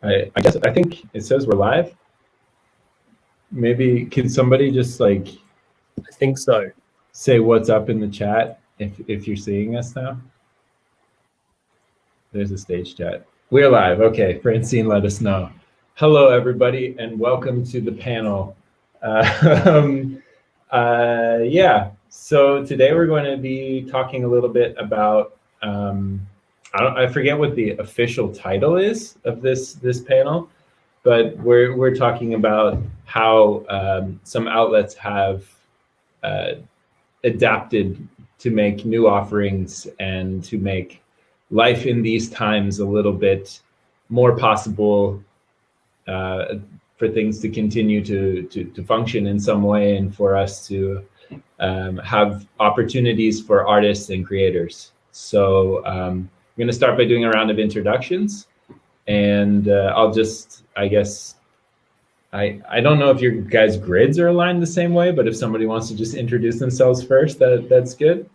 I think it says we're live. Maybe can somebody just like, I think so, say what's up in the chat if you're seeing us now? There's a stage chat. We're live. Okay, Francine, let us know. Hello, everybody, and welcome to the panel. Yeah, so today we're going to be talking a little bit about, I forget what the official title is of this panel, but we're talking about how some outlets have adapted to make new offerings and to make life in these times a little bit more possible for things to continue to function in some way, and for us to have opportunities for artists and creators. So I'm going to start by doing a round of introductions, and I'll just, I guess, I don't know if your guys' grids are aligned the same way, but if somebody wants to just introduce themselves first, that's good.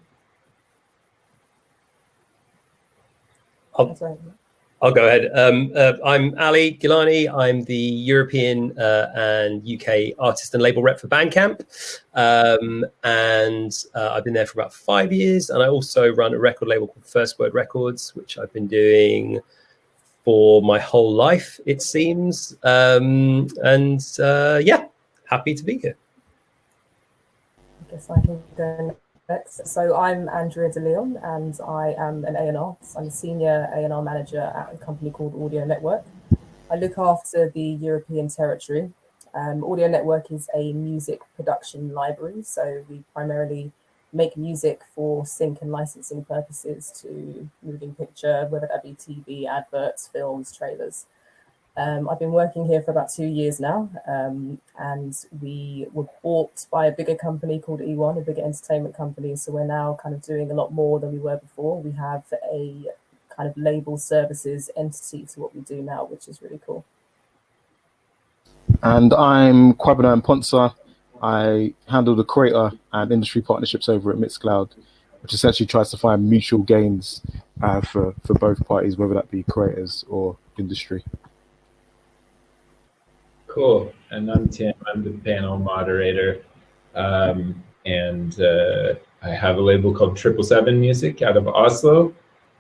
I'll go ahead. I'm Aly Gillani. I'm the European and UK artist and label rep for Bandcamp. And I've been there for about 5 years. And I also run a record label called First Word Records, which I've been doing for my whole life, it seems. Yeah, happy to be here. I guess I can go next. So I'm Andrea de Leon, and I am an A&R. So I'm a senior A&R manager at a company called Audio Network. I look after the European territory. Audio Network is a music production library, so we primarily make music for sync and licensing purposes to moving picture, whether that be TV, adverts, films, trailers. I've been working here for about 2 years now, and we were bought by a bigger company called E1, a bigger entertainment company. So we're now kind of doing a lot more than we were before. We have a kind of label services entity to what we do now, which is really cool. And I'm Kwabena and Amponsa. I handle the creator and industry partnerships over at Mixcloud, which essentially tries to find mutual gains for both parties, whether that be creators or industry. Cool. And I'm Tim. I'm the panel moderator, and I have a label called 777 Music out of Oslo,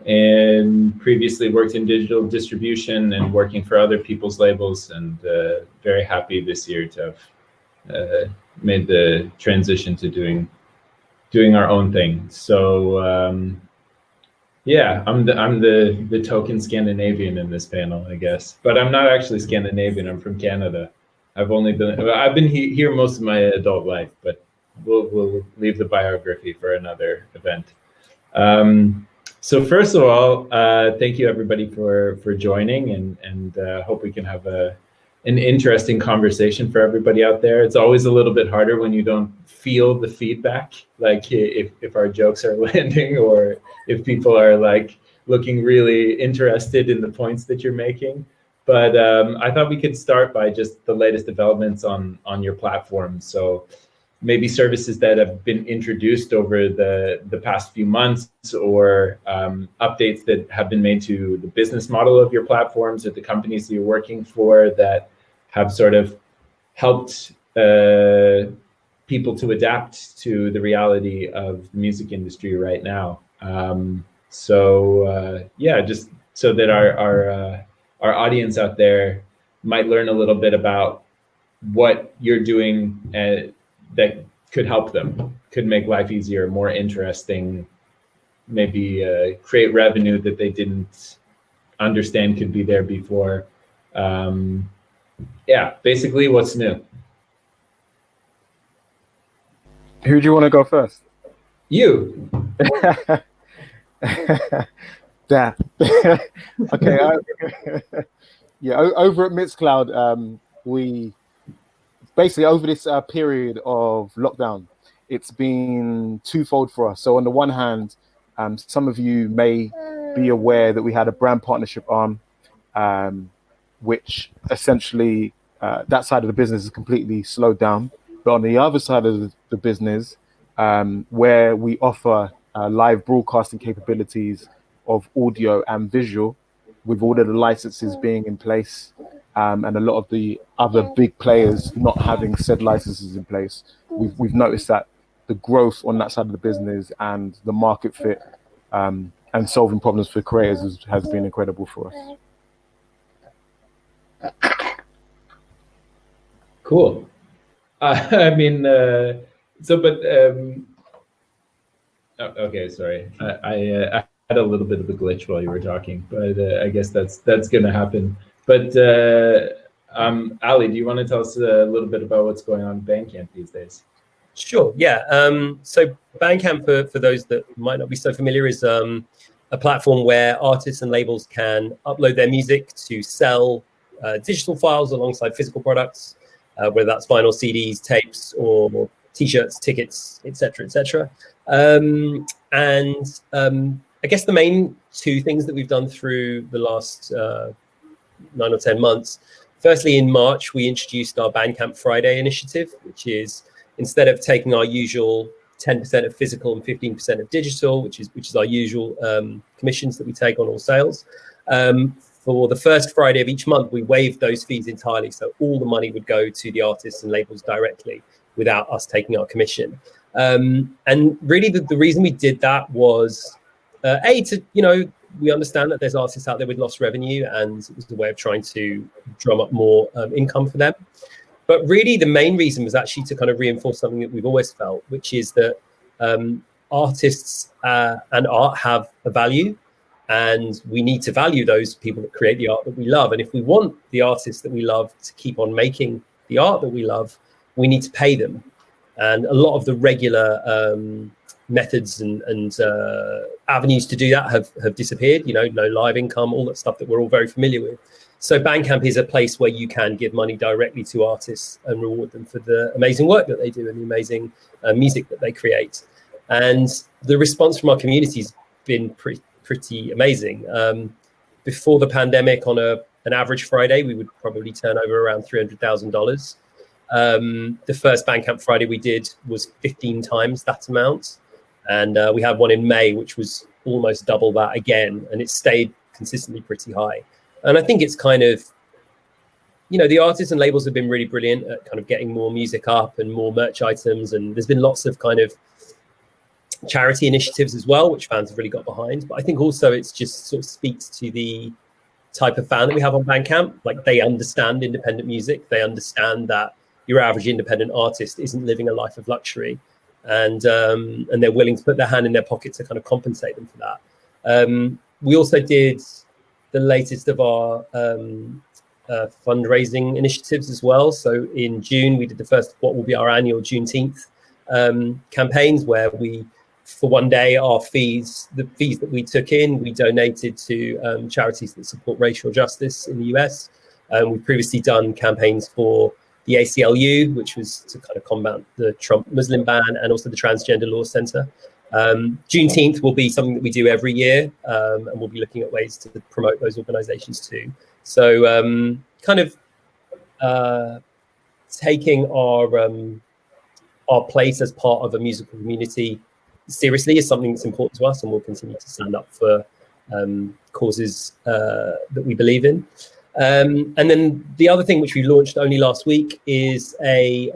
and previously worked in digital distribution and working for other people's labels, and very happy this year to have made the transition to doing our own thing. So yeah, I'm the token Scandinavian in this panel, I guess. But I'm not actually Scandinavian. I'm from Canada. I've been here most of my adult life, but we'll leave the biography for another event. So first of all, thank you everybody for joining, and hope we can have an interesting conversation for everybody out there. It's always a little bit harder when you don't feel the feedback, like if our jokes are landing, or if people are like looking really interested in the points that you're making. But I thought we could start by just the latest developments on your platform. So maybe services that have been introduced over the past few months, or updates that have been made to the business model of your platforms or the companies that you're working for that have sort of helped people to adapt to the reality of the music industry right now. Yeah, just so that our audience out there might learn a little bit about what you're doing that could help them, could make life easier, more interesting, maybe create revenue that they didn't understand could be there before. Yeah, basically what's new. Who do you want to go first? You. Yeah. Okay. Yeah. Over at Mixcloud, we basically, over this period of lockdown, it's been twofold for us. So on the one hand, some of you may be aware that we had a brand partnership arm, which essentially that side of the business is completely slowed down. But on the other side of the business, where we offer live broadcasting capabilities of audio and visual, with all of the licenses being in place, and a lot of the other big players not having said licenses in place, we've noticed that the growth on that side of the business and the market fit and solving problems for creators has been incredible for us. Cool. I mean, okay, sorry. I had a little bit of a glitch while you were talking, but I guess that's going to happen. But Aly, do you want to tell us a little bit about what's going on in Bandcamp these days? Sure, yeah. So Bandcamp, for those that might not be so familiar, is a platform where artists and labels can upload their music to sell digital files alongside physical products, whether that's vinyl, CDs, tapes, or T-shirts, tickets, etc., etc. I guess the main two things that we've done through the last 9 or 10 months. Firstly, in March, we introduced our Bandcamp Friday initiative, which is instead of taking our usual 10% of physical and 15% of digital, which is our usual commissions that we take on all sales. For the first Friday of each month, we waived those fees entirely. So all the money would go to the artists and labels directly without us taking our commission. And really the reason we did that was, we understand that there's artists out there with lost revenue, and it was a way of trying to drum up more income for them. But really the main reason was actually to kind of reinforce something that we've always felt, which is that artists and art have a value, and we need to value those people that create the art that we love. And if we want the artists that we love to keep on making the art that we love, we need to pay them. And a lot of the regular methods and avenues to do that have disappeared, no live income, all that stuff that we're all very familiar with. So Bandcamp is a place where you can give money directly to artists and reward them for the amazing work that they do and the amazing music that they create. And the response from our community has been pretty amazing. Before the pandemic, on an average Friday, we would probably turn over around $300,000. The first Bandcamp Friday we did was 15 times that amount. And we had one in May, which was almost double that again. And it stayed consistently pretty high. And I think it's kind of, the artists and labels have been really brilliant at kind of getting more music up and more merch items. And there's been lots of kind of charity initiatives as well, which fans have really got behind. But I think also it's just sort of speaks to the type of fan that we have on Bandcamp. Like, they understand independent music. They understand that your average independent artist isn't living a life of luxury. And they're willing to put their hand in their pocket to kind of compensate them for that. We also did the latest of our fundraising initiatives as well. So in June, we did the first, what will be our annual Juneteenth campaigns, where we, for one day, the fees that we took in, we donated to charities that support racial justice in the US. We've previously done campaigns for the ACLU, which was to kind of combat the Trump Muslim ban, and also the Transgender Law Center. Juneteenth will be something that we do every year, and we'll be looking at ways to promote those organizations too. So kind of taking our place as part of a musical community seriously is something that's important to us, and we'll continue to stand up for causes that we believe in. And then the other thing which we launched only last week is a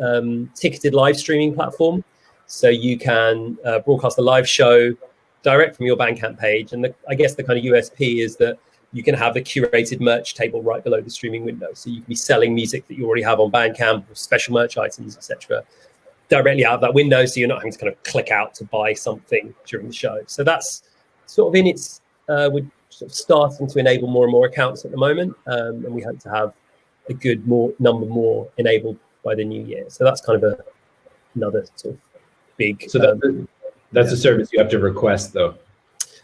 ticketed live streaming platform. So you can broadcast a live show direct from your Bandcamp page. And I guess the kind of USP is that you can have a curated merch table right below the streaming window. So you can be selling music that you already have on Bandcamp, or special merch items, etc., directly out of that window. So you're not having to kind of click out to buy something during the show. So that's sort of in its, we're sort of starting to enable more and more accounts at the moment. And we hope to have a good number more enabled by the new year. So that's kind of another sort of big. So that's a service you have to request, though.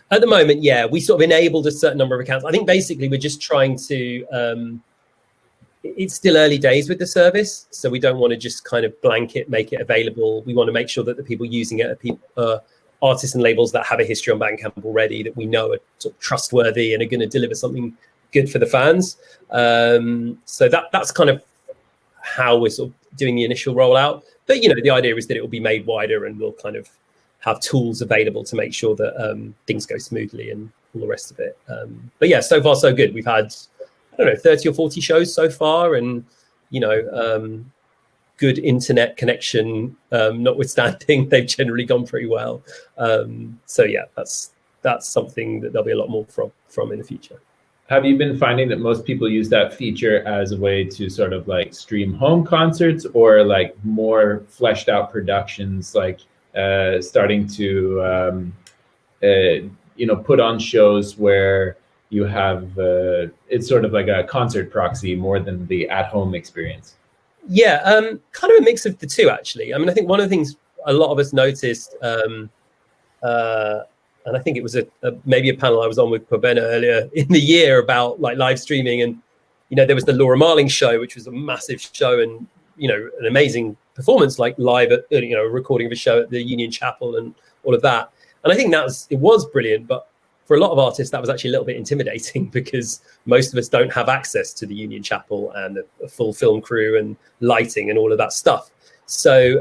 At the moment, yeah, we sort of enabled a certain number of accounts. I think basically we're just trying to, it's still early days with the service, so we don't want to just kind of blanket make it available. We want to make sure that the people using it are artists and labels that have a history on Bandcamp already, that we know are sort of trustworthy and are going to deliver something good for the fans. So that's kind of how we're sort of doing the initial rollout. But, the idea is that it will be made wider, and we'll kind of have tools available to make sure that things go smoothly and all the rest of it. But yeah, so far so good. We've had don't know, 30 or 40 shows so far, and you know, good internet connection notwithstanding, they've generally gone pretty well. So yeah, that's something that there'll be a lot more from in the future. Have you been finding that most people use that feature as a way to sort of like stream home concerts, or like more fleshed out productions, like starting to you know, put on shows where you have it's sort of like a concert proxy more than the at-home experience? Yeah, kind of a mix of the two, actually. I mean, I think one of the things a lot of us noticed, and I think it was maybe a panel I was on with Kwabena earlier in the year about like live streaming, and you know, there was the Laura Marling show, which was a massive show, and you know, an amazing performance, like live at, you know, a recording of a show at the Union Chapel and all of that. And I think it was brilliant, but for a lot of artists, that was actually a little bit intimidating because most of us don't have access to the Union Chapel and a full film crew and lighting and all of that stuff. So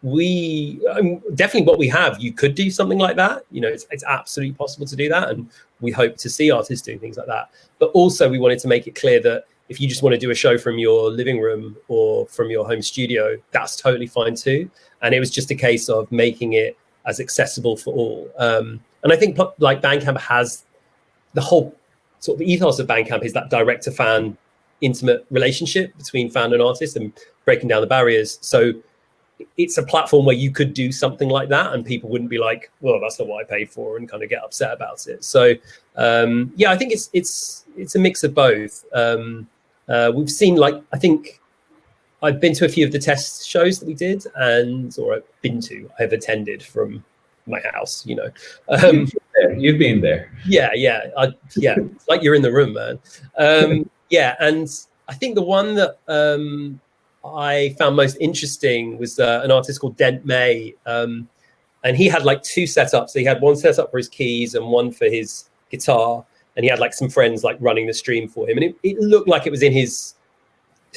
definitely what we have, you could do something like that. You know, it's absolutely possible to do that. And we hope to see artists doing things like that. But also we wanted to make it clear that if you just want to do a show from your living room or from your home studio, that's totally fine too. And it was just a case of making it as accessible for all. And I think like Bandcamp has the whole sort of ethos of Bandcamp is that direct to fan intimate relationship between fan and artist and breaking down the barriers. So it's a platform where you could do something like that and people wouldn't be like, well, that's not what I paid for, and kind of get upset about it. So yeah, I think it's a mix of both. We've seen, like, I think I've been to a few of the test shows that we did, I've attended from my house, you know. You've been there. Yeah. It's like you're in the room, man. Yeah, and I think the one that I found most interesting was an artist called Dent May, and he had like two setups. So he had one setup for his keys and one for his guitar, and he had like some friends like running the stream for him, and it looked like it was in his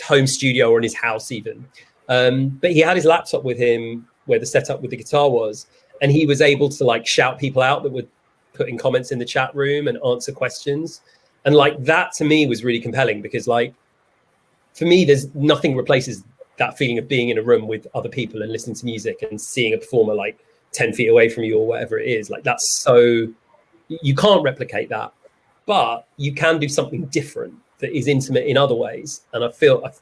home studio or in his house even. But he had his laptop with him where the setup with the guitar was, and he was able to like shout people out that would put in comments in the chat room and answer questions. And like that to me was really compelling, because like for me, there's nothing replaces that feeling of being in a room with other people and listening to music and seeing a performer like 10 feet away from you or whatever it is. Like that's so, you can't replicate that, but you can do something different that is intimate in other ways. And I thought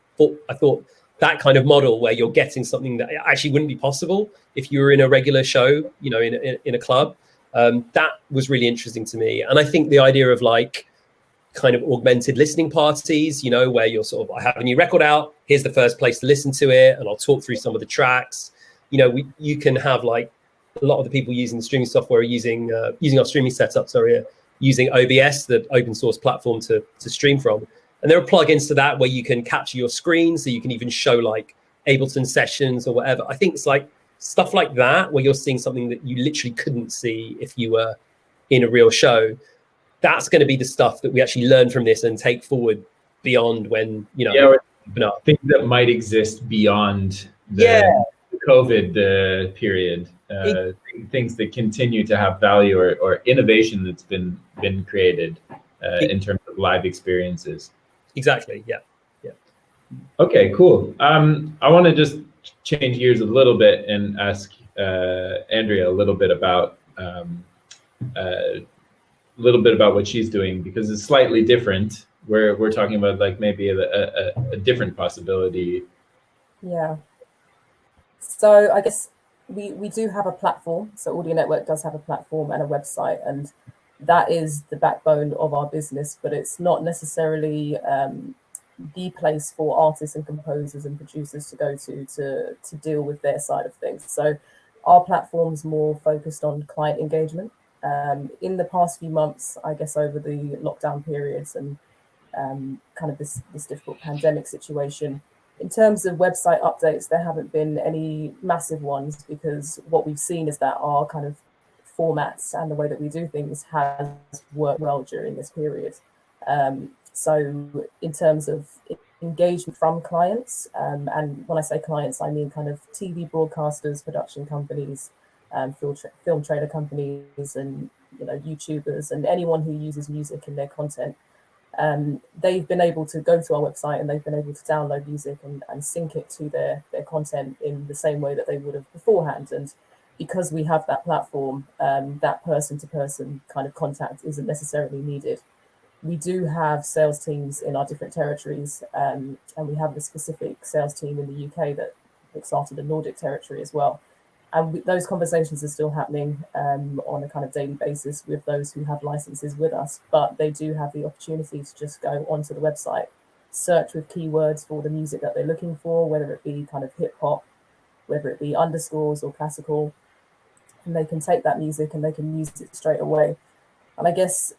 that kind of model where you're getting something that actually wouldn't be possible if you were in a regular show, you know, in a club, that was really interesting to me. And I think the idea of like kind of augmented listening parties, you know, where you're sort of, I have a new record out, here's the first place to listen to it, and I'll talk through some of the tracks. You know, you can have like a lot of the people using the streaming software are using our streaming setup, using OBS, the open source platform to stream from. And there are plugins to that where you can capture your screen, so you can even show like Ableton sessions or whatever. I think it's like stuff like that where you're seeing something that you literally couldn't see if you were in a real show. That's going to be the stuff that we actually learn from this and take forward beyond when, you know, things that might exist beyond the COVID period, things that continue to have value or innovation that's been created in terms of live experiences. Exactly. Yeah. Okay, cool. I want to just change gears a little bit and ask Andrea a little bit about what she's doing, because it's slightly different. We're talking about like maybe a different possibility. Yeah. So I guess we do have a platform. So Audio Network does have a platform and a website, and that is the backbone of our business, but it's not necessarily the place for artists and composers and producers to go to deal with their side of things. So our platform's more focused on client engagement. In the past few months, I guess over the lockdown periods and kind of this difficult pandemic situation, in terms of website updates, there haven't been any massive ones, because what we've seen is that our kind of formats and the way that we do things has worked well during this period. So in terms of engagement from clients, and when I say clients, I mean kind of TV broadcasters, production companies, film trailer companies, and, you know, YouTubers and anyone who uses music in their content. they've been able to go to our website and they've been able to download music and sync it to their content in the same way that they would have beforehand. And because we have that platform, that person-to-person kind of contact isn't necessarily needed. We do have sales teams in our different territories, and we have a specific sales team in the UK that looks after the Nordic territory as well. And those conversations are still happening on a kind of daily basis with those who have licenses with us, but they do have the opportunity to just go onto the website, search with keywords for the music that they're looking for, whether it be kind of hip hop, whether it be underscores or classical, and they can take that music and they can use it straight away. And I guess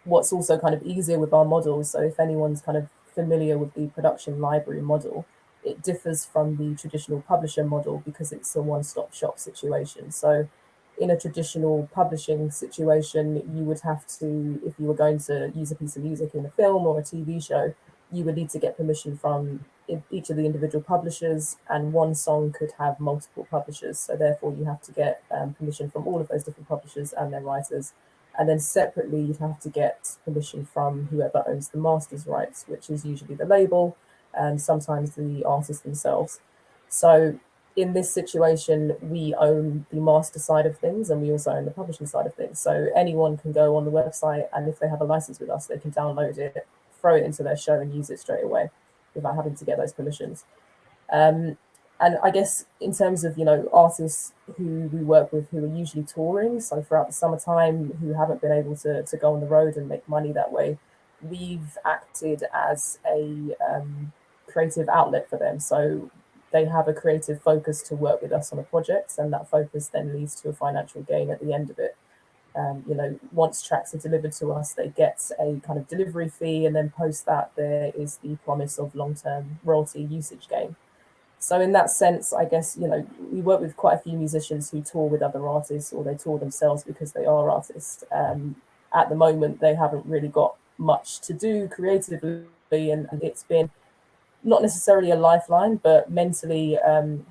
what's also kind of easier with our models, so if anyone's kind of familiar with the production library model, it differs from the traditional publisher model because it's a one-stop shop situation. So in a traditional publishing situation, you would have to, if you were going to use a piece of music in a film or a TV show, you would need to get permission from each of the individual publishers, and one song could have multiple publishers. So therefore you have to get permission from all of those different publishers and their writers. And then separately, you'd have to get permission from whoever owns the master's rights, which is usually the label and sometimes the artists themselves. So in this situation, we own the master side of things and we also own the publishing side of things. So anyone can go on the website, and if they have a license with us, they can download it, throw it into their show and use it straight away without having to get those permissions. And I guess in terms of, artists who we work with who are usually touring, so throughout the summertime, who haven't been able to go on the road and make money that way, we've acted as a creative outlet for them. So they have a creative focus to work with us on a project, and that focus then leads to a financial gain at the end of it. Once tracks are delivered to us, they get a kind of delivery fee, and then post that there is the promise of long-term royalty usage gain. So in that sense, I guess, we work with quite a few musicians who tour with other artists, or they tour themselves because they are artists. At the moment, they haven't really got much to do creatively, and it's been not necessarily a lifeline, but mentally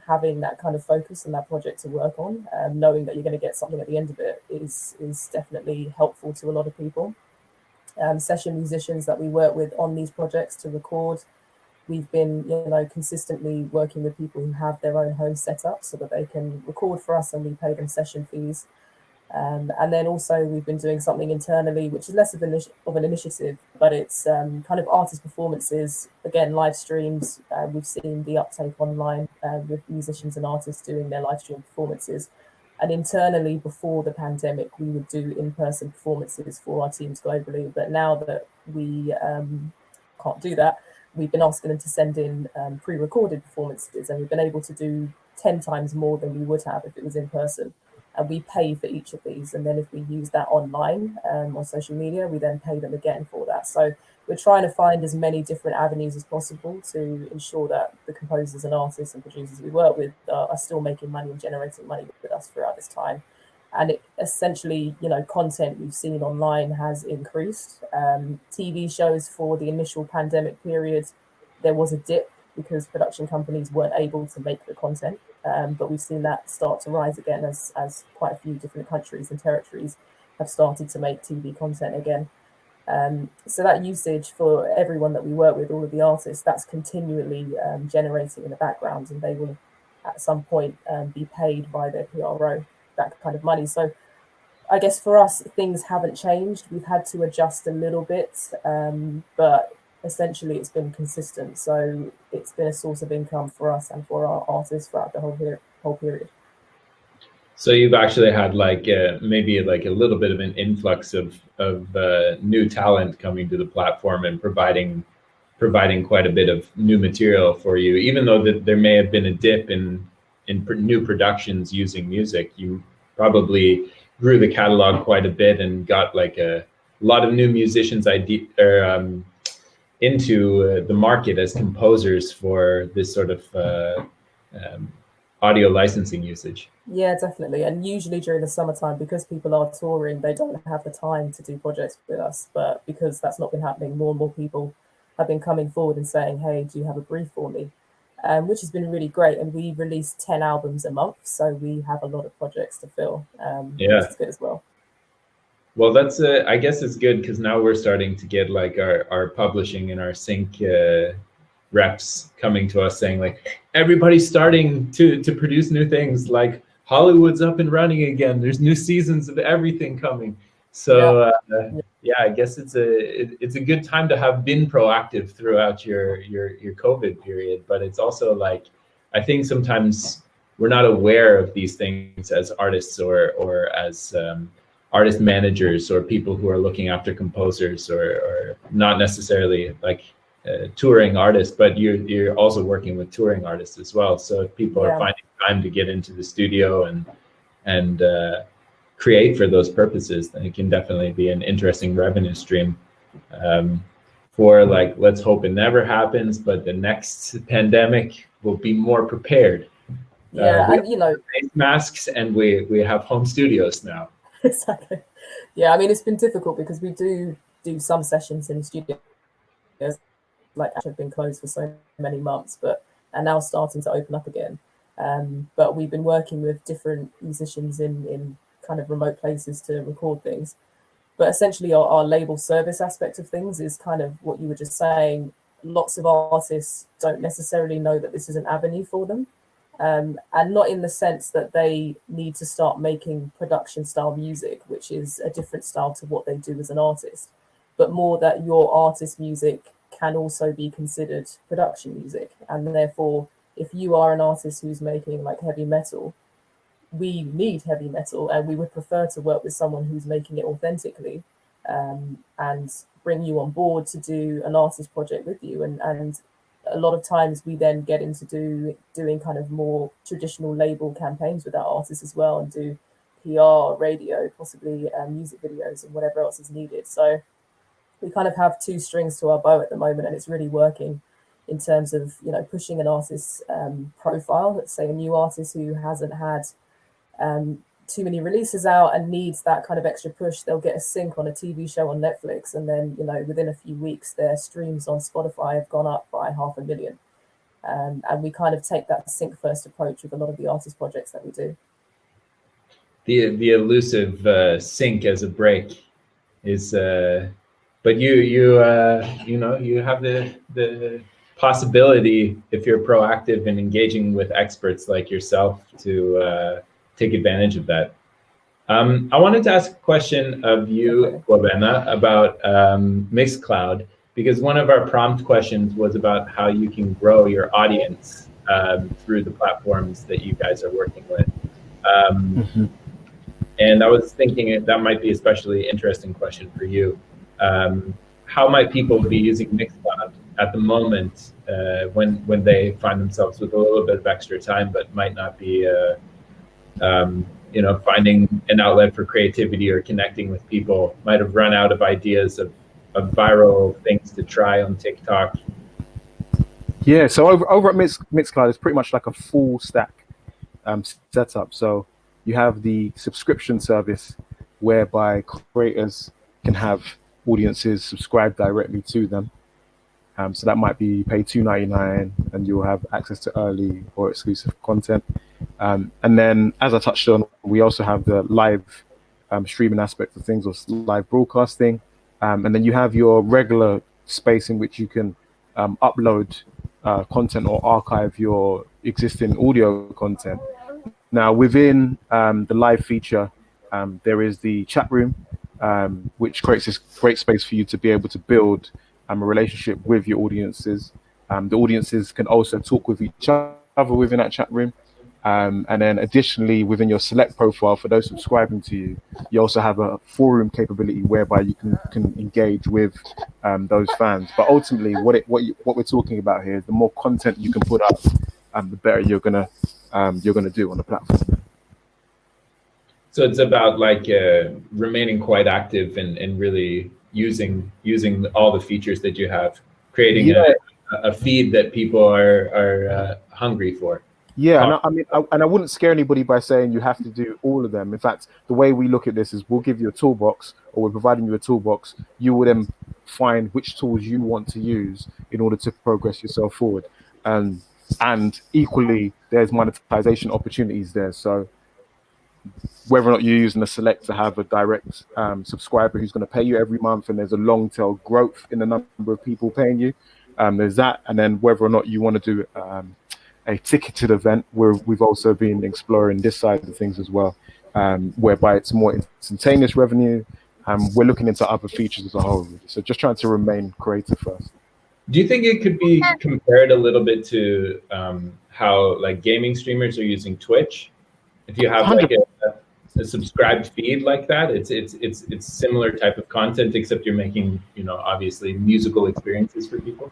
having that kind of focus and that project to work on, knowing that you're going to get something at the end of it is definitely helpful to a lot of people. Session musicians that we work with on these projects to record, we've been, consistently working with people who have their own home set up so that they can record for us and we pay them session fees. And then also we've been doing something internally, which is less of an initiative, but it's kind of artist performances, again, live streams. We've seen the uptake online with musicians and artists doing their live stream performances. And internally, before the pandemic, we would do in-person performances for our teams globally. But now that we can't do that, we've been asking them to send in pre-recorded performances, and we've been able to do 10 times more than we would have if it was in person. And we pay for each of these. And then if we use that online on social media, we then pay them again for that. So we're trying to find as many different avenues as possible to ensure that the composers and artists and producers we work with are still making money and generating money with us throughout this time. And it essentially, content we've seen online has increased. TV shows for the initial pandemic period, there was a dip because production companies weren't able to make the content. But we've seen that start to rise again as quite a few different countries and territories have started to make TV content again. So that usage for everyone that we work with, all of the artists, that's continually generating in the background, and they will at some point be paid by their PRO, that kind of money. So I guess for us, things haven't changed. We've had to adjust a little bit, but essentially it's been consistent. So it's been a source of income for us and for our artists throughout the whole period. So you've actually had maybe a little bit of an influx of new talent coming to the platform and providing quite a bit of new material for you, even though there may have been a dip in new productions using music. You probably grew the catalog quite a bit and got a lot of new musicians into the market as composers for this sort of audio licensing usage. Yeah, definitely. And usually during the summertime, because people are touring, they don't have the time to do projects with us. But because that's not been happening, more and more people have been coming forward and saying, hey, do you have a brief for me? Which has been really great. And we release 10 albums a month, so we have a lot of projects to fill, which is good as well. Well, that's I guess it's good because now we're starting to get like our publishing and our sync reps coming to us saying like everybody's starting to produce new things, like Hollywood's up and running again. There's new seasons of everything coming. So yeah, I guess it's a good time to have been proactive throughout your COVID period, but it's also like I think sometimes we're not aware of these things as artists or as artist managers or people who are looking after composers or not necessarily like touring artists, but you're also working with touring artists as well. So if people are finding time to get into the studio and create for those purposes, then it can definitely be an interesting revenue stream for like, let's hope it never happens, but the next pandemic will be more prepared. And face masks and we have home studios now. Exactly. Yeah, I mean, it's been difficult because we do some sessions in the studio, like actually have been closed for so many months, but are now starting to open up again. But we've been working with different musicians in kind of remote places to record things. But essentially our label service aspect of things is kind of what you were just saying. Lots of artists don't necessarily know that this is an avenue for them. And not in the sense that they need to start making production style music, which is a different style to what they do as an artist, but more that your artist music can also be considered production music. And therefore, if you are an artist who's making like heavy metal, we need heavy metal and we would prefer to work with someone who's making it authentically and bring you on board to do an artist project with you. And a lot of times we then get into doing kind of more traditional label campaigns with our artists as well, and do PR, radio, possibly music videos and whatever else is needed. So we kind of have two strings to our bow at the moment, and it's really working in terms of, pushing an artist's profile. Let's say a new artist who hasn't had too many releases out and needs that kind of extra push, they'll get a sync on a TV show on Netflix, and then within a few weeks their streams on Spotify have gone up by 500,000. And we kind of take that sync first approach with a lot of the artist projects that we do. The elusive sync as a break is but you have the possibility, if you're proactive and engaging with experts like yourself, to take advantage of that. I wanted to ask a question of you, Kwabena, about Mixcloud, because one of our prompt questions was about how you can grow your audience through the platforms that you guys are working with. And I was thinking that might be an especially interesting question for you. How might people be using Mixcloud at the moment when they find themselves with a little bit of extra time, but might not be finding an outlet for creativity or connecting with people, might have run out of ideas of viral things to try on TikTok? Yeah, so over at Mixcloud, it's pretty much like a full stack setup. So you have the subscription service whereby creators can have audiences subscribe directly to them. So that might be pay $2.99 and you'll have access to early or exclusive content. And then, as I touched on, we also have the live streaming aspect of things, or live broadcasting. And then you have your regular space in which you can upload content or archive your existing audio content. Now, within the live feature, there is the chat room, which creates this great space for you to be able to build a relationship with your audiences. The audiences can also talk with each other within that chat room. And then additionally, within your select profile, for those subscribing to you, you also have a forum capability whereby you can engage with those fans. But ultimately, what we're talking about here is the more content you can put up, the better you're gonna do on the platform. So it's about like remaining quite active and really using all the features that you have, creating a feed that people are hungry for. Yeah, and I wouldn't scare anybody by saying you have to do all of them. In fact, the way we look at this is we'll give you a toolbox, or we're providing you a toolbox. You will then find which tools you want to use in order to progress yourself forward. And equally, there's monetization opportunities there. So whether or not you're using a select to have a direct subscriber who's going to pay you every month, and there's a long tail growth in the number of people paying you. There's that, and then whether or not you want to do a ticketed event, where we've also been exploring this side of things as well, whereby it's more instantaneous revenue. We're looking into other features as a whole, really. So just trying to remain creative first. Do you think it could be compared a little bit to how like gaming streamers are using Twitch? If you have like a subscribed feed like that, it's similar type of content, except you're making, you know, obviously musical experiences for people.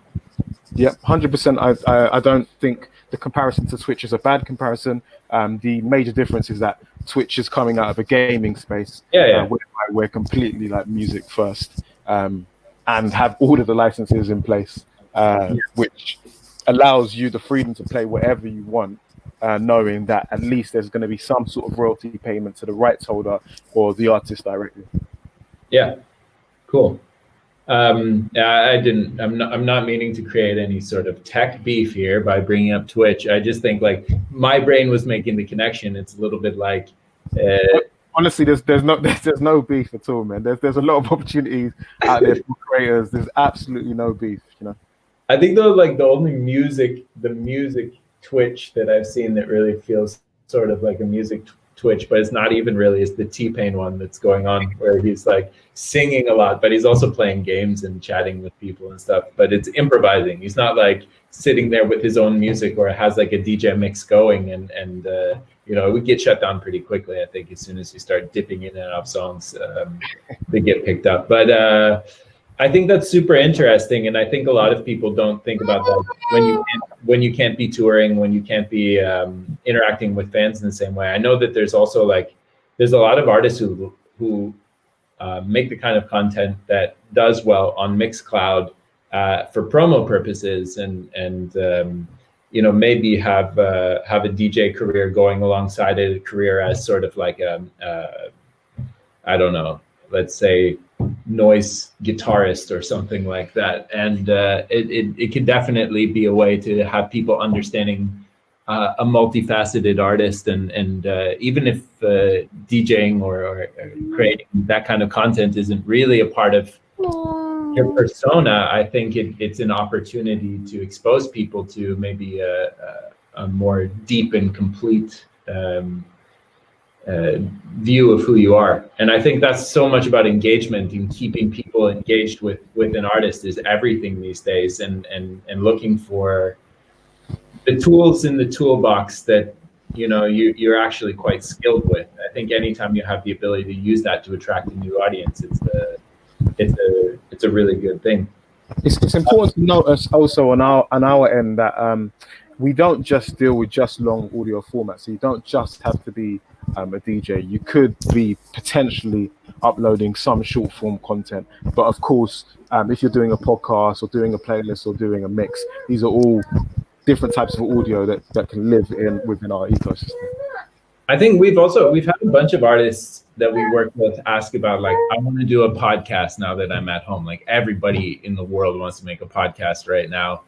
Yeah, 100%. I don't think the comparison to Twitch is a bad comparison. The major difference is that Twitch is coming out of a gaming space, whereby we're completely like music first, and have all of the licenses in place, which allows you the freedom to play whatever you want, knowing that at least there's going to be some sort of royalty payment to the rights holder or the artist directly. Yeah, cool. I'm not meaning to create any sort of tech beef here by bringing up Twitch. I just think like my brain was making the connection. It's a little bit like honestly, there's no beef at all, man. There's a lot of opportunities out there for creators. There's absolutely no beef, you know. I think though, like the only music Twitch that I've seen that really feels sort of like a music Twitch, but it's not even really, is the T-Pain one that's going on, where he's like singing a lot, but he's also playing games and chatting with people and stuff, but it's improvising. He's not like sitting there with his own music or has like a DJ mix going, and you know, it would get shut down pretty quickly, I think, as soon as you start dipping in and out of songs, they get picked up. But I think that's super interesting, and I think a lot of people don't think about that when you can't be touring, when you can't be interacting with fans in the same way. I know that there's also like there's a lot of artists who make the kind of content that does well on Mixcloud for promo purposes, and you know, maybe have a DJ career going alongside a career as sort of like I don't know, let's say noise guitarist or something like that. And it could definitely be a way to have people understanding a multifaceted artist, and even if DJing or creating that kind of content isn't really a part of your persona, I think it's an opportunity to expose people to maybe a more deep and complete view of who you are. And I think that's so much about engagement, and keeping people engaged with an artist is everything these days, and looking for the tools in the toolbox that, you know, you're actually quite skilled with. I think anytime you have the ability to use that to attract a new audience, it's a really good thing. It's important to note us also on our end that we don't just deal with just long audio formats. So you don't just have to be a DJ. You could be potentially uploading some short form content, but of course, if you're doing a podcast or doing a playlist or doing a mix, these are all different types of audio that can live within our ecosystem. I think we've had a bunch of artists that we work with ask about, like, I want to do a podcast now that I'm at home. Like, everybody in the world wants to make a podcast right now,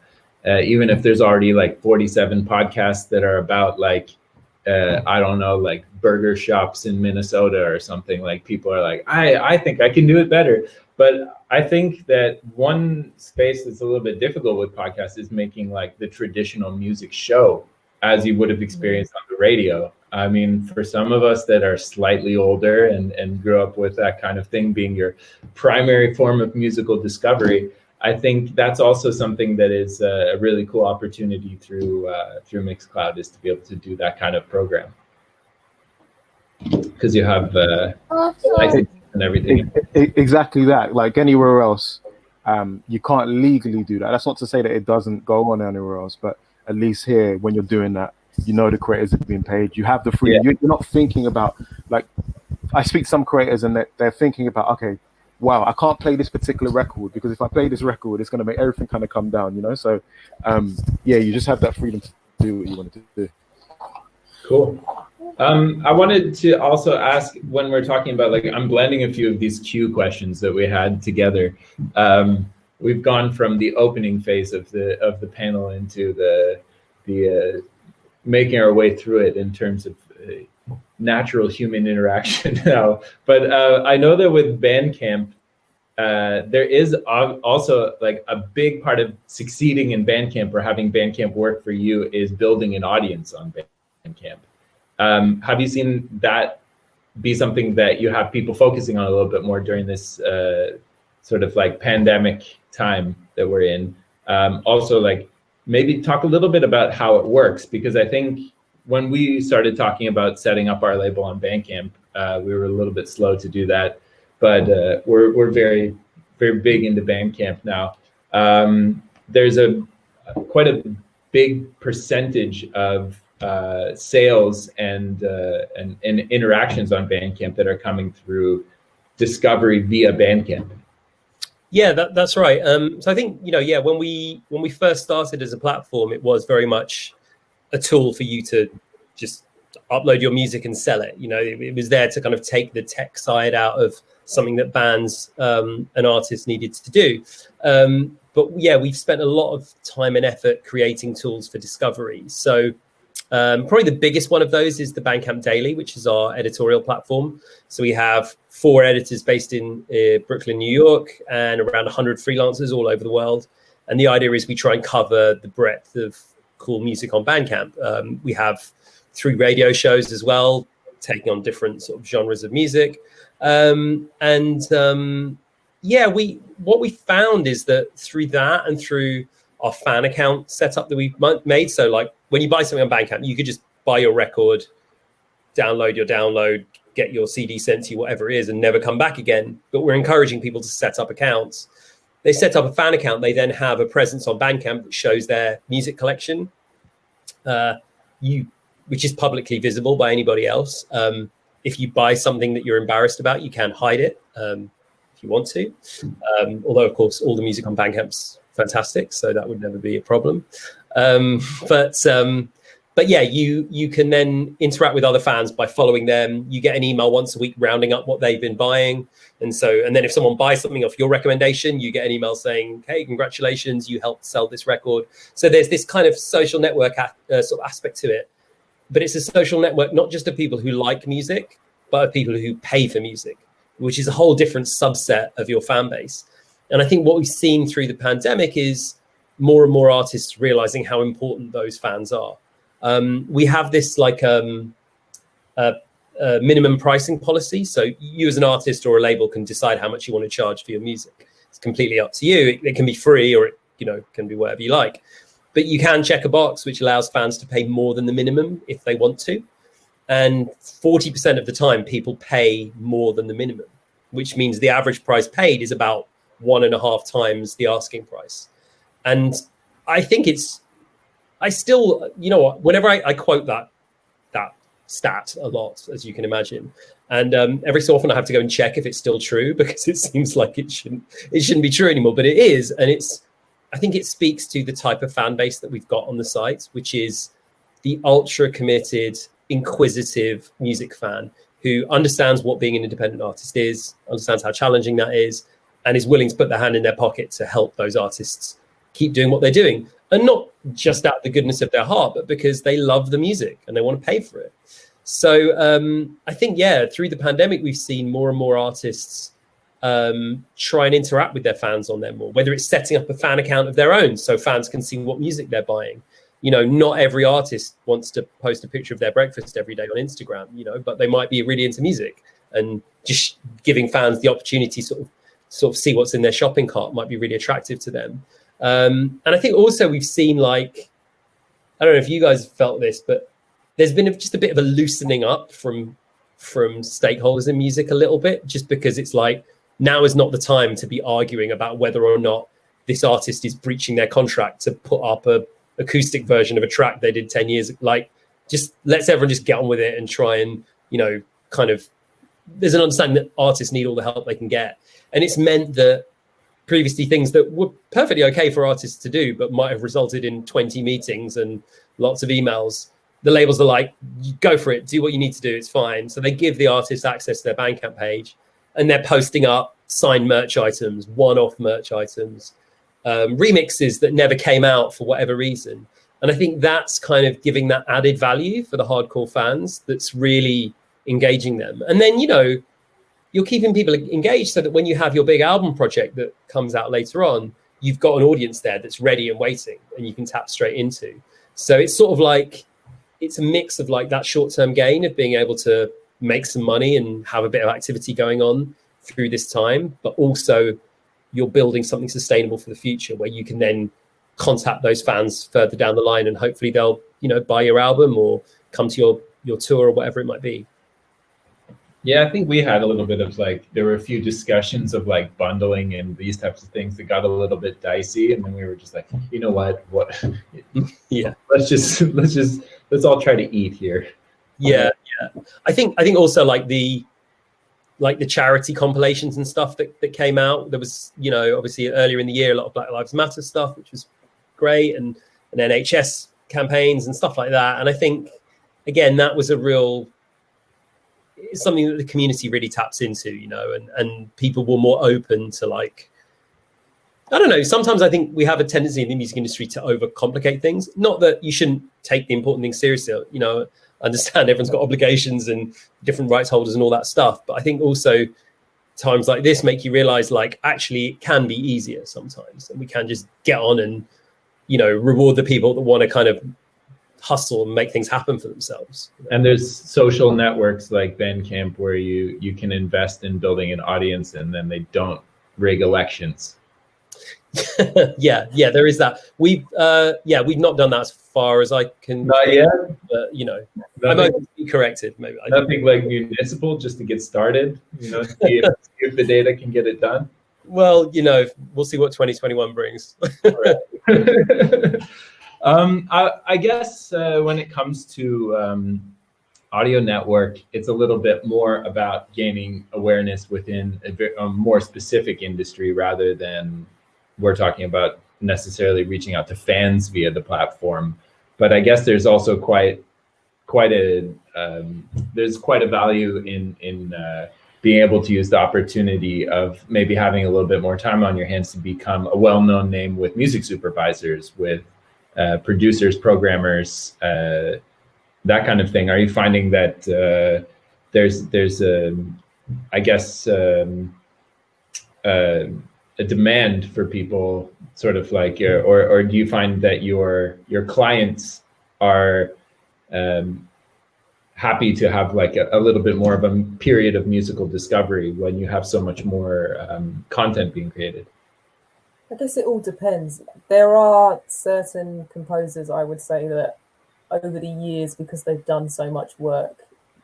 even if there's already like 47 podcasts that are about like I don't know, like burger shops in Minnesota or something. Like, people are like, I think I can do it better. But I think that one space that's a little bit difficult with podcasts is making like the traditional music show as you would have experienced on the radio. I mean, for some of us that are slightly older and grew up with that kind of thing being your primary form of musical discovery, I think that's also something that is a really cool opportunity through Mixcloud, is to be able to do that kind of program. Because you have licenses and everything. Exactly that. Like anywhere else, you can't legally do that. That's not to say that it doesn't go on anywhere else, but at least here, when you're doing that, you know the creators are being paid. You have the freedom. Yeah. You're not thinking about, like, I speak to some creators and they're thinking about, okay, wow, I can't play this particular record because if I play this record, it's going to make everything kind of come down, you know? So, yeah, you just have that freedom to do what you want to do. Cool. I wanted to also ask, when we're talking about, like, I'm blending a few of these Q questions that we had together. We've gone from the opening phase of the panel into the making our way through it in terms of natural human interaction now. But I know that with Bandcamp, there is also like a big part of succeeding in Bandcamp or having Bandcamp work for you is building an audience on Bandcamp. Have you seen that be something that you have people focusing on a little bit more during this sort of like pandemic time that we're in? Also, like maybe talk a little bit about how it works, because I think when we started talking about setting up our label on Bandcamp, we were a little bit slow to do that, but we're very, very big into Bandcamp now. There's quite a big percentage of sales and interactions on Bandcamp that are coming through discovery via Bandcamp. Yeah, that's right. So I think, when we first started as a platform, it was very much a tool for you to just upload your music and sell it. It was there to kind of take the tech side out of something that bands and artists needed to do. But yeah, we've spent a lot of time and effort creating tools for discovery. So probably the biggest one of those is the Bandcamp Daily, which is our editorial platform. So we have 4 editors based in Brooklyn, New York, and around 100 freelancers all over the world. And the idea is we try and cover the breadth of cool music on Bandcamp. We have 3 radio shows as well, taking on different sort of genres of music. What we found is that through that and through our fan account setup that we've made, so like when you buy something on Bandcamp, you could just buy your record, download your download, get your CD sent to you, whatever it is, and never come back again. But we're encouraging people to set up accounts. They set up a fan account. They then have a presence on Bandcamp that shows their music collection, which is publicly visible by anybody else. If you buy something that you're embarrassed about, you can hide it if you want to. Although, of course, all the music on Bandcamp's fantastic, so that would never be a problem. But yeah, you can then interact with other fans by following them. You get an email once a week rounding up what they've been buying. And then if someone buys something off your recommendation, you get an email saying, hey, congratulations, you helped sell this record. So there's this kind of social network sort of aspect to it. But it's a social network, not just of people who like music, but of people who pay for music, which is a whole different subset of your fan base. And I think what we've seen through the pandemic is more and more artists realizing how important those fans are. We have this like minimum pricing policy. So you as an artist or a label can decide how much you want to charge for your music. It's completely up to you. It can be free or it can be whatever you like. But you can check a box which allows fans to pay more than the minimum if they want to. And 40% of the time, people pay more than the minimum, which means the average price paid is about 1.5 times the asking price. And I think I still, whenever I quote that stat a lot, as you can imagine, and every so often I have to go and check if it's still true, because it seems like it shouldn't be true anymore, but it is. And I think it speaks to the type of fan base that we've got on the site, which is the ultra committed, inquisitive music fan who understands what being an independent artist is, understands how challenging that is, and is willing to put their hand in their pocket to help those artists keep doing what they're doing. And not just out of the goodness of their heart, but because they love the music and they want to pay for it. So I think, through the pandemic, we've seen more and more artists try and interact with their fans on there more, whether it's setting up a fan account of their own so fans can see what music they're buying. Not every artist wants to post a picture of their breakfast every day on Instagram, but they might be really into music, and just giving fans the opportunity to sort of see what's in their shopping cart might be really attractive to them. And I think also we've seen, like, I don't know if you guys felt this, but there's been just a bit of a loosening up from stakeholders in music a little bit, just because it's like, now is not the time to be arguing about whether or not this artist is breaching their contract to put up a acoustic version of a track they did 10 years. Like, just let's everyone just get on with it and try and, kind of, there's an understanding that artists need all the help they can get. And it's meant that previously things that were perfectly okay for artists to do, but might have resulted in 20 meetings and lots of emails, the labels are like, go for it, do what you need to do, it's fine. So they give the artists access to their Bandcamp page, and they're posting up signed merch items, one-off merch items, remixes that never came out for whatever reason. And I think that's kind of giving that added value for the hardcore fans that's really engaging them. And then, you know, you're keeping people engaged so that when you have your big album project that comes out later on, you've got an audience there that's ready and waiting and you can tap straight into. So it's sort of like, it's a mix of like that short-term gain of being able to make some money and have a bit of activity going on through this time, but also you're building something sustainable for the future where you can then contact those fans further down the line and hopefully they'll, you know, buy your album or come to your tour or whatever it might be. Yeah, I think we had a little bit of like, there were a few discussions of like bundling and these types of things that got a little bit dicey. And then we were just like, you know what, yeah, let's all try to eat here. Yeah. I think also like the charity compilations and stuff that came out. There was, you know, obviously earlier in the year, a lot of Black Lives Matter stuff, which was great, and NHS campaigns and stuff like that. And I think, again, that was it's something that the community really taps into, you know, and people were more open to like, I don't know, sometimes I think we have a tendency in the music industry to overcomplicate things. Not that you shouldn't take the important things seriously, you know, understand everyone's got obligations and different rights holders and all that stuff. But I think also times like this make you realize like, actually it can be easier sometimes. And we can just get on and, you know, reward the people that want to kind of hustle and make things happen for themselves. And there's social networks like Bandcamp where you can invest in building an audience and then they don't rig elections. yeah, there is that. We've not done that as far as I can. Not yet. But, you know, I might be corrected. Maybe nothing like municipal just to get started. You know, see if the data can get it done. Well, you know, we'll see what 2021 brings. I guess when it comes to Audio Network, it's a little bit more about gaining awareness within a more specific industry rather than we're talking about necessarily reaching out to fans via the platform. But I guess there's also quite a value in being able to use the opportunity of maybe having a little bit more time on your hands to become a well-known name with music supervisors, with producers, programmers, that kind of thing. Are you finding that there's a demand for people sort of like, or do you find that your clients are happy to have like a little bit more of a period of musical discovery when you have so much more content being created? I guess it all depends. There are certain composers, I would say, that over the years, because they've done so much work,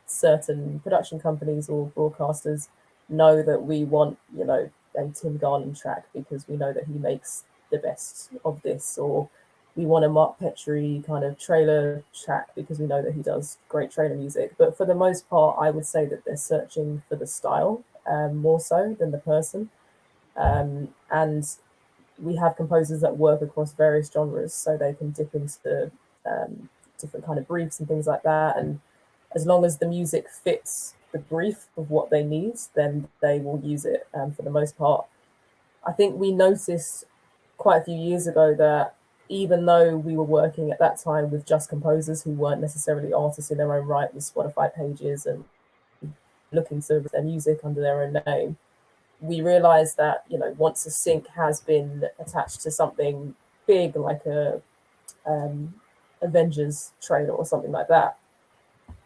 certain production companies or broadcasters know that we want, you know, a Tim Garland track because we know that he makes the best of this, or we want a Mark Petrie kind of trailer track because we know that he does great trailer music. But for the most part, I would say that they're searching for the style more so than the person. And we have composers that work across various genres, so they can dip into different kind of briefs and things like that. And as long as the music fits the brief of what they need, then they will use it for the most part. I think we noticed quite a few years ago that even though we were working at that time with just composers who weren't necessarily artists in their own right with Spotify pages and looking to their music under their own name, we realized that, you know, once a sync has been attached to something big like a Avengers trailer or something like that,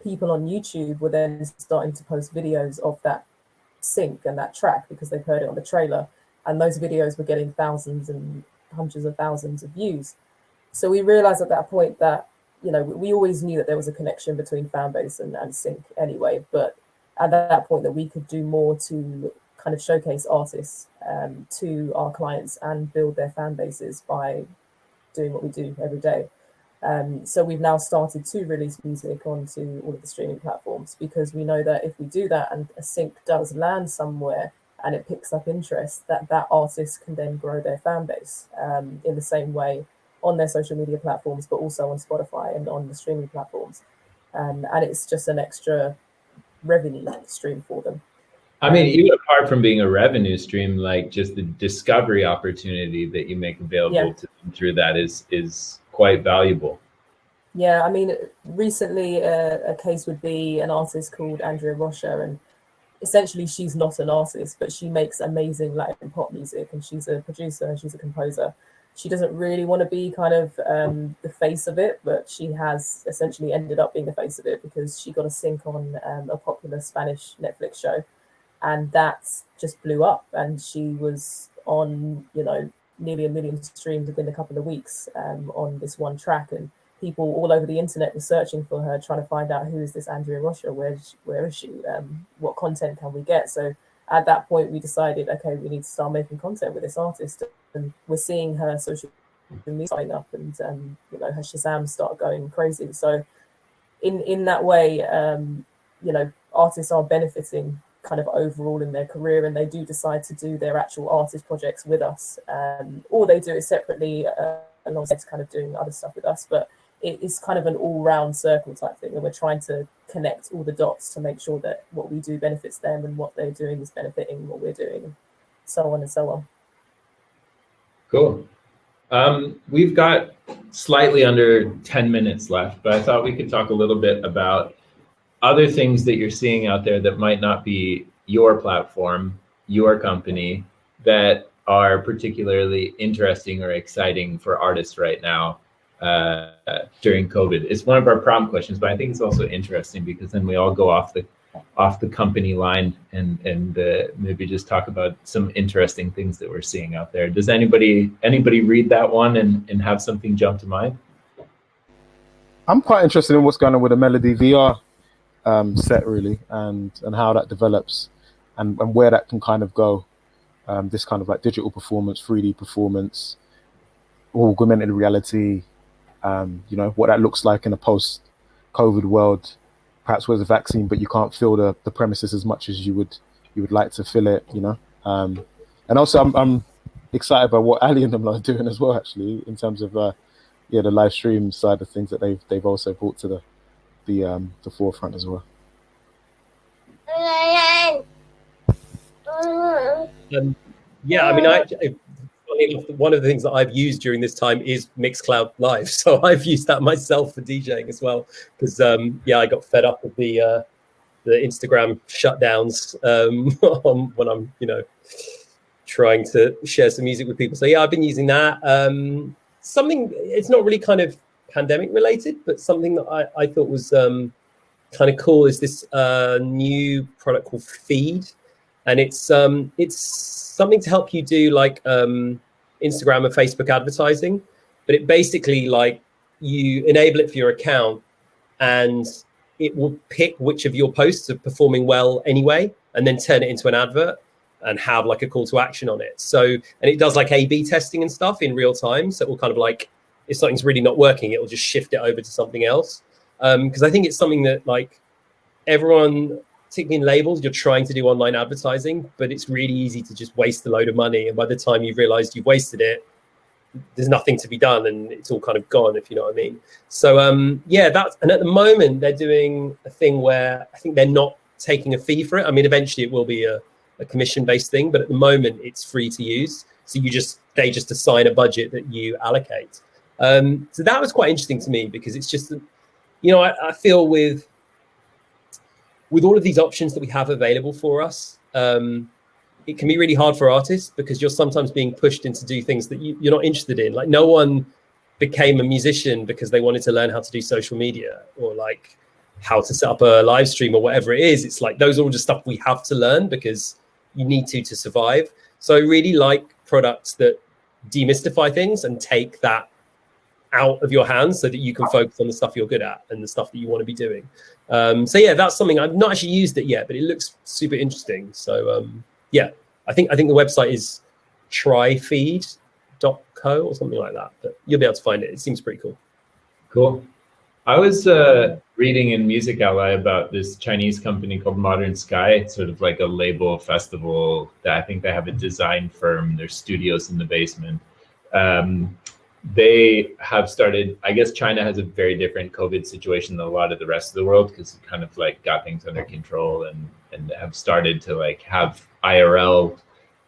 people on YouTube were then starting to post videos of that sync and that track because they've heard it on the trailer, and those videos were getting thousands and hundreds of thousands of views. So we realized at that point that, you know, we always knew that there was a connection between fan base and sync anyway, but at that point that we could do more to kind of showcase artists to our clients and build their fan bases by doing what we do every day. So we've now started to release music onto all of the streaming platforms because we know that if we do that and a sync does land somewhere and it picks up interest, that artist can then grow their fan base in the same way on their social media platforms, but also on Spotify and on the streaming platforms. And it's just an extra revenue stream for them. I mean, even apart from being a revenue stream, like just the discovery opportunity that you make available to them through that is quite valuable. Yeah, I mean, recently a case would be an artist called Andrea Rocha, and essentially she's not an artist, but she makes amazing Latin pop music, and she's a producer and she's a composer. She doesn't really want to be kind of the face of it, but she has essentially ended up being the face of it because she got a sync on a popular Spanish Netflix show, and that just blew up, and she was on, you know, nearly 1 million streams within a couple of weeks on this one track, and people all over the internet were searching for her, trying to find out who is this Andrea Rocha, where is she, what content can we get? So at that point we decided, okay, we need to start making content with this artist, and we're seeing her social media starting up, and you know, her Shazam start going crazy. So in that way, you know, artists are benefiting kind of overall in their career, and they do decide to do their actual artist projects with us, or they do it separately alongside kind of doing other stuff with us. But it is kind of an all-round circle type thing, and we're trying to connect all the dots to make sure that what we do benefits them and what they're doing is benefiting what we're doing, and so on and so on. Cool. We've got slightly under 10 minutes left, but I thought we could talk a little bit about other things that you're seeing out there that might not be your platform, your company, that are particularly interesting or exciting for artists right now during COVID. It's one of our prompt questions, but I think it's also interesting because then we all go off the company line and maybe just talk about some interesting things that we're seeing out there. Does anybody read that one and have something jump to mind? I'm quite interested in what's going on with the Melody VR set, really, and how that develops and where that can kind of go. This kind of like digital performance, 3D performance, augmented reality, you know, what that looks like in a post-COVID world, perhaps with a vaccine, but you can't feel the premises as much as you would like to feel it, you know. And also I'm excited by what Aly and them are doing as well, actually, in terms of the live stream side of things that they've also brought to the forefront as well. Yeah, I mean, one of the things that I've used during this time is Mixcloud Live, so I've used that myself for DJing as well, because I got fed up with the Instagram shutdowns when I'm, you know, trying to share some music with people. So yeah, I've been using that. Something, it's not really kind of pandemic related, but something that I thought was kind of cool is this new product called Feed, and it's something to help you do like Instagram and Facebook advertising, but it basically, like, you enable it for your account and it will pick which of your posts are performing well anyway, and then turn it into an advert and have like a call to action on it. So, and it does like A/B testing and stuff in real time. So it will kind of like, if something's really not working, it will just shift it over to something else. Because I think it's something that, like, everyone, particularly in labels, you're trying to do online advertising, but it's really easy to just waste a load of money. And by the time you've realized you've wasted it, there's nothing to be done and it's all kind of gone, if you know what I mean. So yeah, and at the moment they're doing a thing where I think they're not taking a fee for it. I mean, eventually it will be a commission-based thing, but at the moment it's free to use. So they just assign a budget that you allocate. So that was quite interesting to me, because it's just, you know, I feel with all of these options that we have available for us, it can be really hard for artists, because you're sometimes being pushed into do things that you're not interested in. Like, no one became a musician because they wanted to learn how to do social media or like how to set up a live stream or whatever it is. It's like, those are all just stuff we have to learn because you need to survive. So I really like products that demystify things and take that out of your hands so that you can focus on the stuff you're good at and the stuff that you want to be doing. So yeah, that's something. I've not actually used it yet, but it looks super interesting. So yeah, I think the website is tryfeed.co or something like that, but you'll be able to find it. It seems pretty cool. Cool. I was reading in Music Ally about this Chinese company called Modern Sky. It's sort of like a label festival that I think they have a design firm. There's studios in the basement. They have started, I guess China has a very different COVID situation than a lot of the rest of the world, because it kind of like got things under control and have started to like have IRL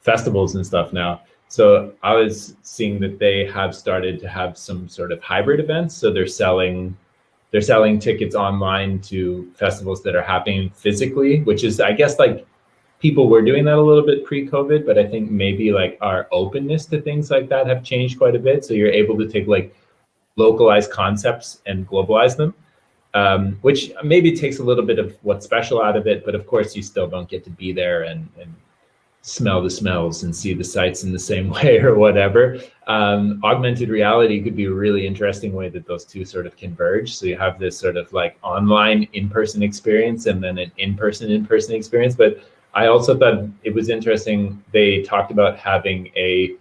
festivals and stuff now. So I was seeing that they have started to have some sort of hybrid events. So they're selling tickets online to festivals that are happening physically, which is, I guess, like, people were doing that a little bit pre-COVID, but I think maybe like our openness to things like that have changed quite a bit. So you're able to take like localized concepts and globalize them, which maybe takes a little bit of what's special out of it. But of course, you still don't get to be there and smell the smells and see the sights in the same way or whatever. Augmented reality could be a really interesting way that those two sort of converge. So you have this sort of like online in-person experience and then an in-person experience. But I also thought it was interesting. They talked about having a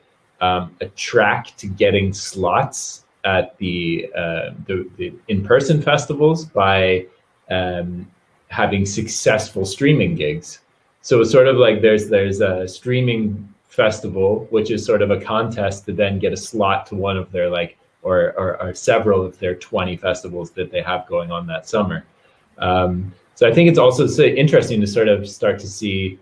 track to getting slots at the in-person festivals by having successful streaming gigs. So it's sort of like there's a streaming festival, which is sort of a contest to then get a slot to one of their like or several of their 20 festivals that they have going on that summer. So I think it's also so interesting to sort of start to see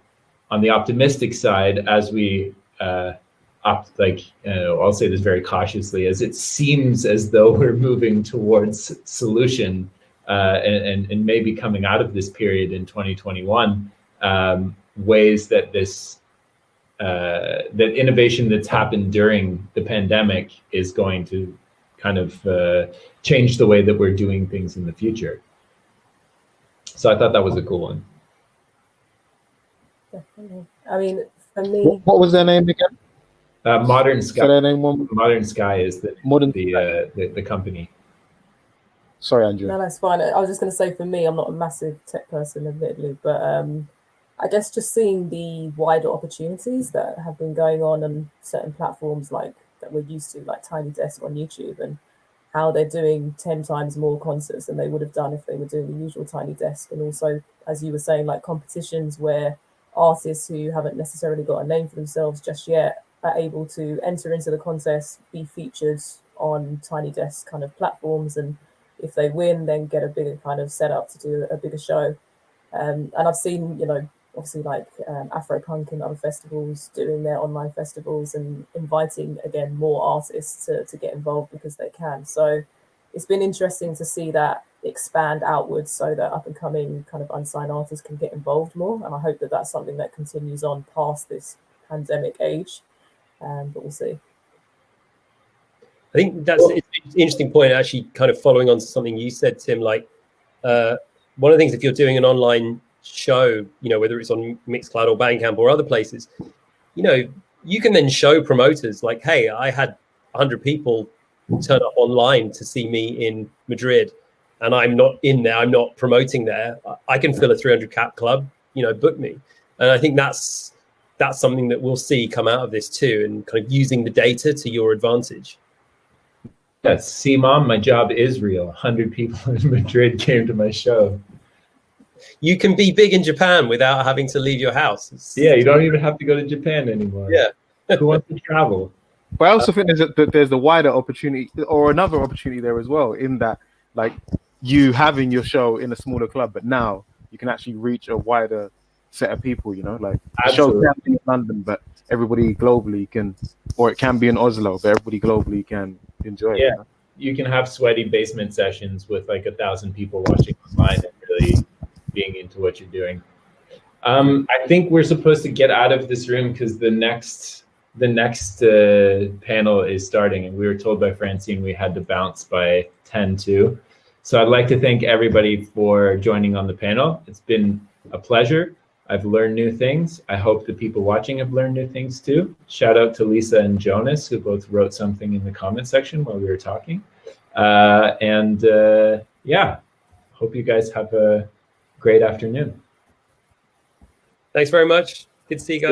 on the optimistic side as we I'll say this very cautiously, as it seems as though we're moving towards solution and maybe coming out of this period in 2021, ways that this that innovation that's happened during the pandemic is going to kind of change the way that we're doing things in the future. So I thought that was a cool one. Definitely. I mean, for me, what was their name again? Modern Sky. So their name one? Modern Sky is the company. Sorry, Andrea. No, that's fine. I was just going to say, for me, I'm not a massive tech person, admittedly, but I guess just seeing the wider opportunities that have been going on certain platforms like that we're used to, like Tiny Desk on YouTube, and how they're doing 10 times more concerts than they would have done if they were doing the usual Tiny Desk. And also, as you were saying, like competitions where artists who haven't necessarily got a name for themselves just yet are able to enter into the contest, be featured on Tiny Desk kind of platforms, and if they win, then get a bigger kind of setup to do a bigger show. And I've seen, you know, obviously like Afropunk and other festivals doing their online festivals and inviting, again, more artists to get involved because they can. So it's been interesting to see that expand outwards so that up and coming kind of unsigned artists can get involved more. And I hope that that's something that continues on past this pandemic age, but we'll see. I think that's an interesting point, actually, kind of following on to something you said, Tim, like one of the things, if you're doing an online show, you know, whether it's on Mixcloud or Bandcamp or other places, you know, you can then show promoters like, hey, I had 100 people turn up online to see me in Madrid and I'm not in there, I'm not promoting there. I can fill a 300 cap club, you know, book me. And I think that's something that we'll see come out of this too, and kind of using the data to your advantage. Yes, see, Mom, my job is real. 100 people in Madrid came to my show. You can be big in Japan without having to leave your house. Yeah, you don't even have to go to Japan anymore. Yeah. Who wants to travel? But I also think there's a wider opportunity or another opportunity there as well, in that, like, you having your show in a smaller club, but now you can actually reach a wider set of people, you know, like the show can be in London, but everybody globally can, or it can be in Oslo, but everybody globally can enjoy it. Yeah, you know? You can have sweaty basement sessions with like 1,000 people watching online and really being into what you're doing. I think we're supposed to get out of this room because the next panel is starting, and we were told by Francine we had to bounce by 10:02. So I'd like to thank everybody for joining on the panel. It's been a pleasure. I've learned new things. I hope the people watching have learned new things too. Shout out to Lisa and Jonas, who both wrote something in the comment section while we were talking. Yeah, hope you guys have a great afternoon. Thanks very much. Good to see you guys.